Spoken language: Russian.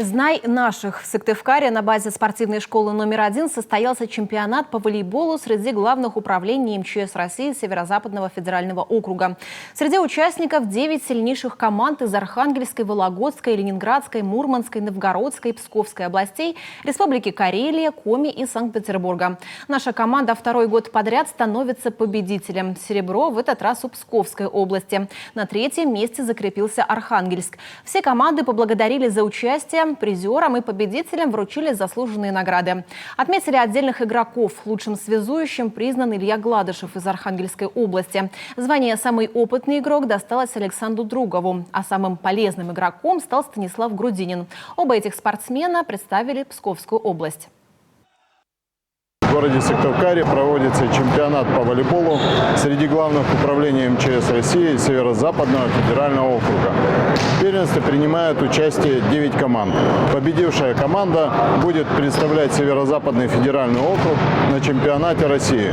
Знай наших. В Сыктывкаре на базе спортивной школы номер 1 состоялся чемпионат по волейболу среди главных управлений МЧС России Северо-Западного федерального округа. Среди участников 9 сильнейших команд из Архангельской, Вологодской, Ленинградской, Мурманской, Новгородской, Псковской областей, Республики Карелия, Коми и Санкт-Петербурга. Наша команда второй год подряд становится победителем. Серебро в этот раз у Псковской области. На третьем месте закрепился Архангельск. Все команды поблагодарили за участие. Призерам и победителям вручили заслуженные награды. Отметили отдельных игроков. Лучшим связующим признан Илья Гладышев из Архангельской области. Звание «Самый опытный игрок» досталось Александру Другову, а самым полезным игроком стал Станислав Грудинин. Оба этих спортсмена представили Псковскую область. В городе Сыктывкаре проводится чемпионат по волейболу среди главных управлений МЧС России Северо-Западного федерального округа. В первенстве принимают участие 9 команд. Победившая команда будет представлять Северо-Западный федеральный округ на чемпионате России.